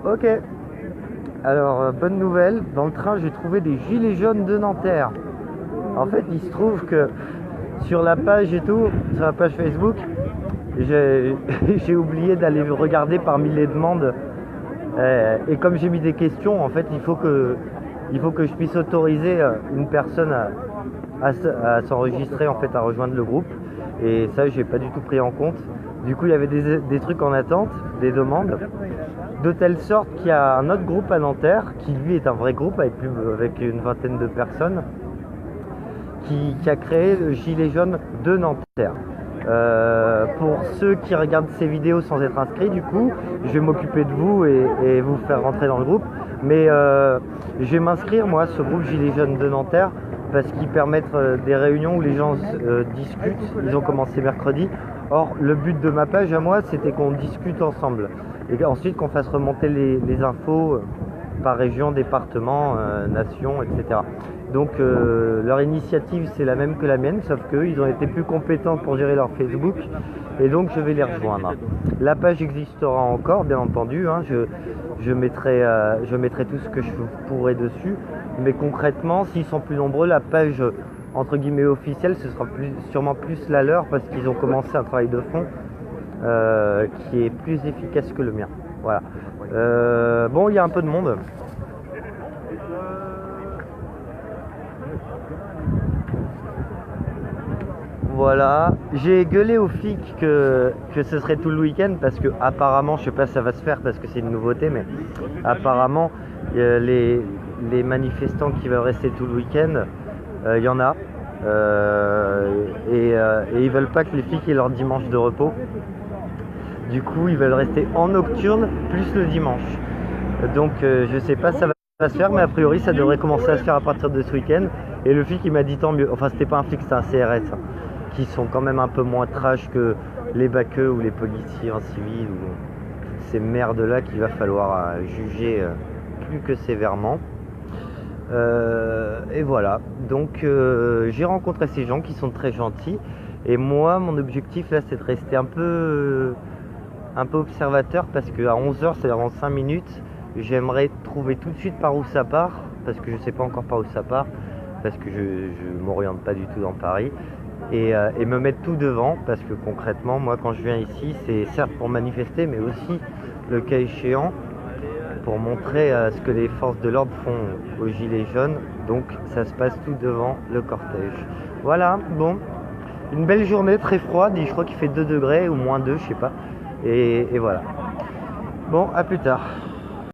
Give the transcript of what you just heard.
Ok. Alors, bonne nouvelle, dans le train j'ai trouvé des gilets jaunes de Nanterre. En fait, il se trouve que sur la page et tout, sur la page Facebook, j'ai j'ai oublié d'aller regarder parmi les demandes. Et comme j'ai mis des questions, en fait, il faut que je puisse autoriser une personne à s'enregistrer, en fait, à rejoindre le groupe. Et ça, j'ai pas du tout pris en compte. Du coup, il y avait des trucs en attente, des demandes, de telle sorte qu'il y a un autre groupe à Nanterre, qui lui est un vrai groupe avec une vingtaine de personnes, qui a créé le Gilet jaune de Nanterre. Pour ceux qui regardent ces vidéos sans être inscrits, du coup, je vais m'occuper de vous et vous faire rentrer dans le groupe. Mais je vais m'inscrire, moi, à ce groupe Gilet jaune de Nanterre, parce qu'ils permettent des réunions où les gens discutent. Ils ont commencé mercredi. Or, le but de ma page à moi, c'était qu'on discute ensemble. Et ensuite qu'on fasse remonter les infos par région, département, nation, etc. Donc leur initiative c'est la même que la mienne, sauf qu'eux ils ont été plus compétents pour gérer leur Facebook, et donc je vais les rejoindre. La page existera encore, bien entendu, hein, je mettrai tout ce que je pourrai dessus, mais concrètement s'ils sont plus nombreux, la page entre guillemets officielle, ce sera sûrement plus la leur, parce qu'ils ont commencé un travail de fond qui est plus efficace que le mien. Voilà. Bon, il y a un peu de monde. Voilà, j'ai gueulé aux flics que ce serait tout le week-end, parce que apparemment, je sais pas si ça va se faire parce que c'est une nouveauté, mais apparemment les manifestants qui veulent rester tout le week-end, il y en a, et ils veulent pas que les flics aient leur dimanche de repos. Du coup, ils veulent rester en nocturne plus le dimanche. Donc, je sais pas si ça va se faire, mais a priori, ça devrait commencer à se faire à partir de ce week-end. Et le flic, il m'a dit tant mieux. Enfin, c'était pas un flic, c'était un CRS, hein, qui sont quand même un peu moins trash que les baqueux ou les policiers en civil, ou ces merdes-là qu'il va falloir juger plus que sévèrement. Et voilà. Donc, j'ai rencontré ces gens qui sont très gentils. Et moi, mon objectif là, c'est de rester un peu observateur, parce qu'à 11h, c'est-à-dire en 5 minutes, j'aimerais trouver tout de suite par où ça part, parce que je sais pas encore par où ça part, parce que je m'oriente pas du tout dans Paris, et me mettre tout devant, parce que concrètement, moi quand je viens ici, c'est certes pour manifester, mais aussi, le cas échéant, pour montrer ce que les forces de l'ordre font aux gilets jaunes. Donc ça se passe tout devant le cortège. Voilà, bon, une belle journée, très froide, je crois qu'il fait 2 degrés ou moins 2, je sais pas. Et voilà. Bon, à plus tard.